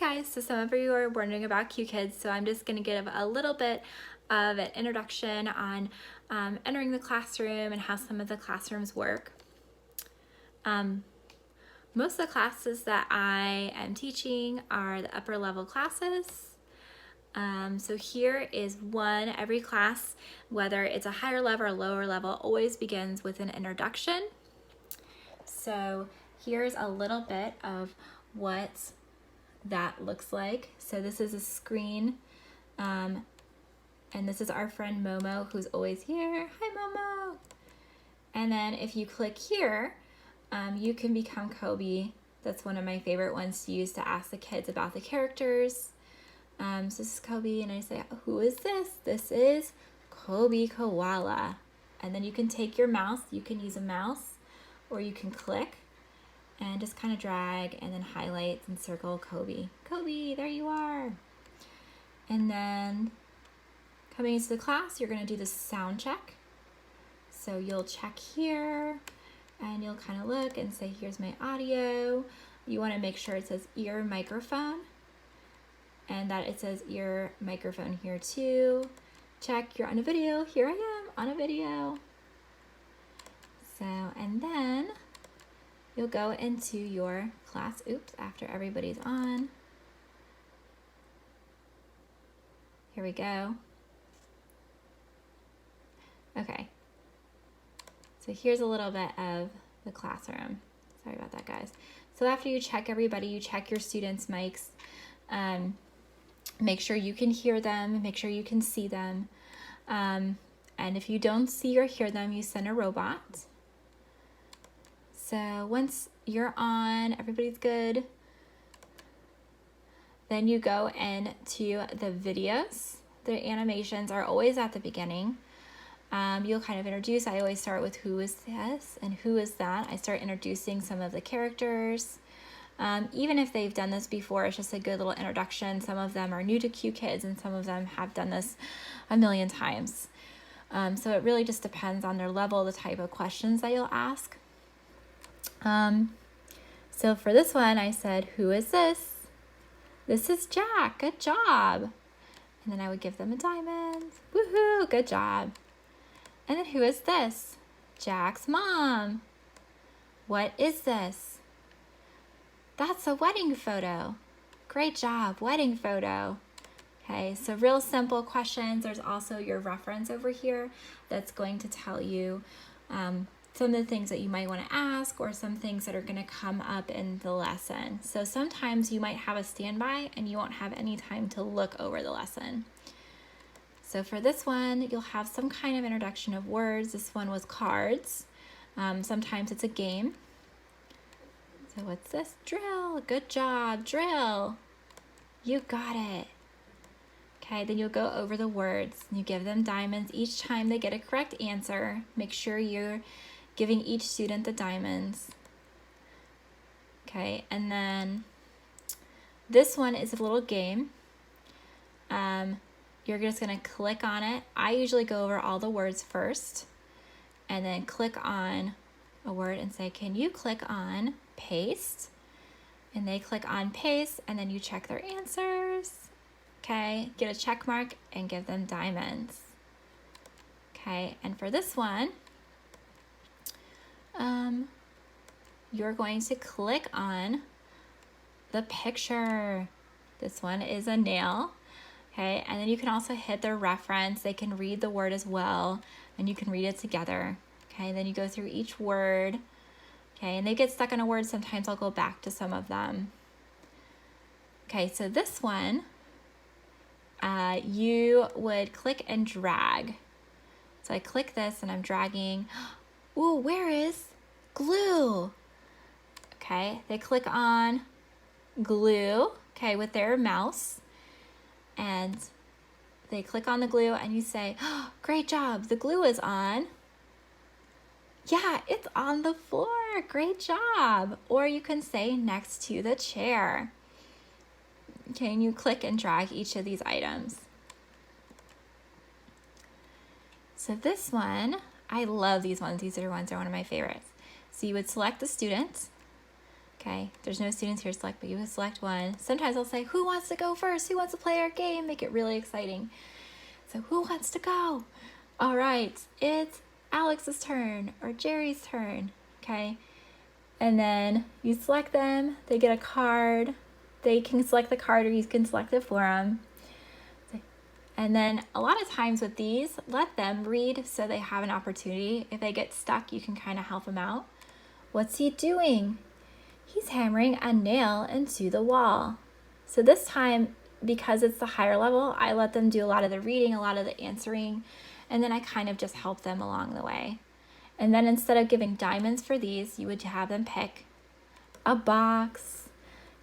guys, so some of you are wondering about Qkids, so I'm just going to give a little bit of an introduction on entering the classroom and how some of the classrooms work. Most of the classes that I am teaching are the upper level classes. So here is one. Every class, whether it's a higher level or lower level, always begins with an introduction. So here's a little bit of what that looks like. So this is a screen, and this is our friend Momo, who's always here. Hi, Momo. And then if you click here, you can become Kobe. That's one of my favorite ones to use to ask the kids about the characters. So this is Kobe, and I say, who is this? This is Kobe Koala. And then you can take your mouse. You can use a mouse, or you can click and just kind of drag and then highlight and circle Kobe. Kobe, there you are. And then coming into the class, you're going to do the sound check. So you'll check here and you'll kind of look and say, here's my audio. You want to make sure it says ear microphone and that it says ear microphone here too. Check, you're on a video. Here I am on a video. So, and then you'll go into your class, after everybody's on. Here we go. Okay. So here's a little bit of the classroom. Sorry about that, guys. So after you check everybody, you check your students' mics. Make sure you can hear them, make sure you can see them. And if you don't see or hear them, you send a robot. So once you're on, everybody's good. Then you go into the videos. The animations are always at the beginning. You'll kind of introduce. I always start with who is this and who is that. I start introducing some of the characters. Even if they've done this before, it's just a good little introduction. Some of them are new to Qkids and some of them have done this a million times. So it really just depends on their level, the type of questions that you'll ask. So for this one, I said, who is this? This is Jack, good job. And then I would give them a diamond. Woohoo, good job. And then who is this? Jack's mom. What is this? That's a wedding photo. Great job, wedding photo. Okay, so real simple questions. There's also your reference over here that's going to tell you some of the things that you might want to ask or some things that are going to come up in the lesson. So sometimes you might have a standby and you won't have any time to look over the lesson. So for this one, you'll have some kind of introduction of words. This one was cards. Sometimes it's a game. So what's this? Drill. Good job. Drill. You got it. Okay, then you'll go over the words. You give them diamonds each time they get a correct answer. Make sure you're giving each student the diamonds. Okay, and then this one is a little game. You're just gonna click on it. I usually go over all the words first and then click on a word and say, can you click on paste? And they click on paste and then you check their answers. Okay, get a check mark and give them diamonds. Okay, and for this one, you're going to click on the picture. This one is a nail. Okay, and then you can also hit their reference. They can read the word as well, and you can read it together. Okay, then you go through each word. Okay, and they get stuck on a word. Sometimes I'll go back to some of them. Okay, so this one, you would click and drag. So I click this and I'm dragging. Ooh, where is glue? Okay, they click on glue, okay, with their mouse. And they click on the glue and you say, oh, great job, the glue is on. Yeah, it's on the floor, great job. Or you can say next to the chair. Okay, and you click and drag each of these items. So this one, I love these ones. These are ones that are one of my favorites. So you would select the student. Okay, there's no students here to select, but you would select one. Sometimes I'll say, who wants to go first? Who wants to play our game? Make it really exciting. So who wants to go? All right, it's Alex's turn or Jerry's turn, okay? And then you select them, they get a card. They can select the card or you can select it for them. And then a lot of times with these, let them read so they have an opportunity. If they get stuck, you can kind of help them out. What's he doing? He's hammering a nail into the wall. So this time, because it's the higher level, I let them do a lot of the reading, a lot of the answering, and then I kind of just help them along the way. And then instead of giving diamonds for these, you would have them pick a box.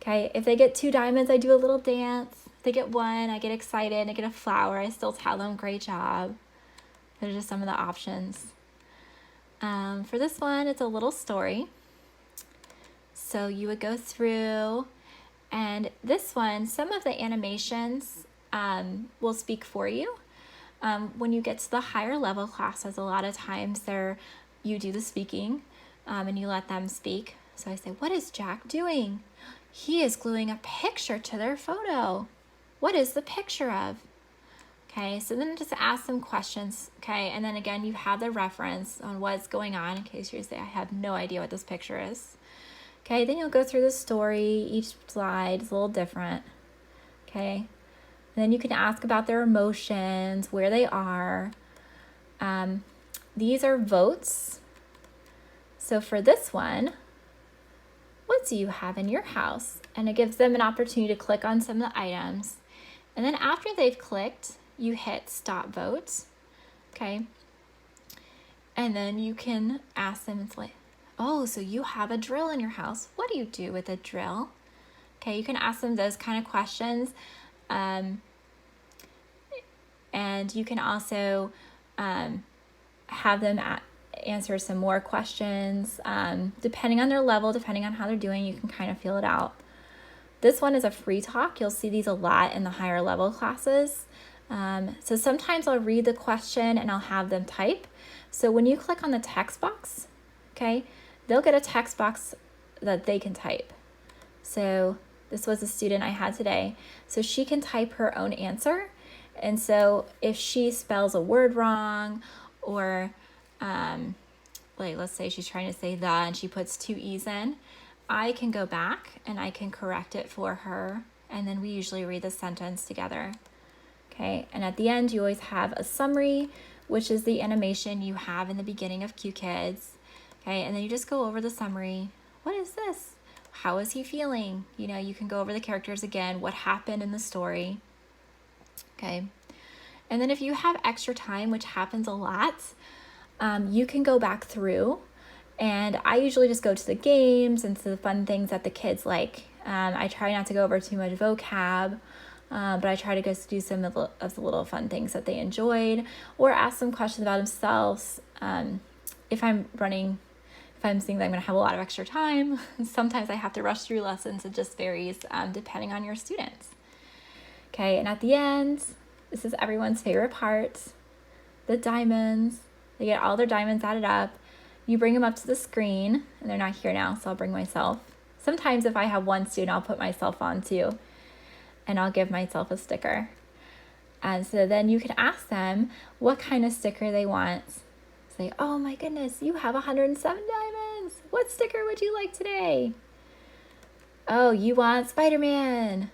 Okay, if they get 2 diamonds, I do a little dance. If they get 1, I get excited. I get a flower. I still tell them, great job. Those are just some of the options. For this one, it's a little story. So you would go through, and this one, some of the animations will speak for you. When you get to the higher level classes, a lot of times you do the speaking and you let them speak. So I say, what is Jack doing? He is gluing a picture to their photo. What is the picture of? Okay, so then just ask them questions, okay? And then again, you have the reference on what's going on in case you say, I have no idea what this picture is. Okay, then you'll go through the story. Each slide is a little different, okay? And then you can ask about their emotions, where they are. These are votes. So for this one, what do you have in your house? And it gives them an opportunity to click on some of the items. And then after they've clicked, you hit stop vote, okay? And then you can ask them, it's like, oh, so you have a drill in your house. What do you do with a drill? Okay, you can ask them those kind of questions. And you can also have them answer some more questions. Depending on their level, depending on how they're doing, you can kind of feel it out. This one is a free talk. You'll see these a lot in the higher level classes. So sometimes I'll read the question and I'll have them type. So when you click on the text box, okay, they'll get a text box that they can type. So this was a student I had today. So she can type her own answer. And so if she spells a word wrong or like let's say she's trying to say the and she puts 2 E's in, I can go back and I can correct it for her. And then we usually read the sentence together. Okay, and at the end you always have a summary, which is the animation you have in the beginning of Qkids. Okay, and then you just go over the summary. What is this? How is he feeling? You know, you can go over the characters again, what happened in the story. Okay, and then if you have extra time, which happens a lot, you can go back through, and I usually just go to the games and to the fun things that the kids like. I try not to go over too much vocab, but I try to go do some of the little fun things that they enjoyed, or ask some questions about themselves. If I'm seeing that I'm going to have a lot of extra time, sometimes I have to rush through lessons. It just varies depending on your students. Okay, and at the end, this is everyone's favorite part, the diamonds. They get all their diamonds added up. You bring them up to the screen, and they're not here now, so I'll bring myself. Sometimes if I have one student, I'll put myself on too, and I'll give myself a sticker. And so then you can ask them what kind of sticker they want. Say, oh my goodness, you have 107 diamonds. What sticker would you like today? Oh, you want Spider-Man.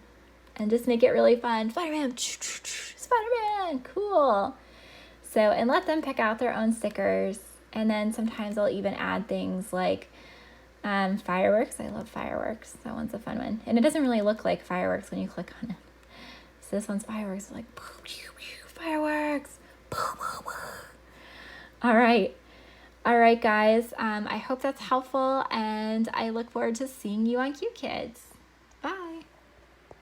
And just make it really fun. Spider-Man, Spider-Man, cool. So, and let them pick out their own stickers. And then sometimes I'll even add things like fireworks. I love fireworks. That one's a fun one. And it doesn't really look like fireworks when you click on it. So this one's fireworks, like fireworks. All right, guys. I hope that's helpful, and I look forward to seeing you on Qkids.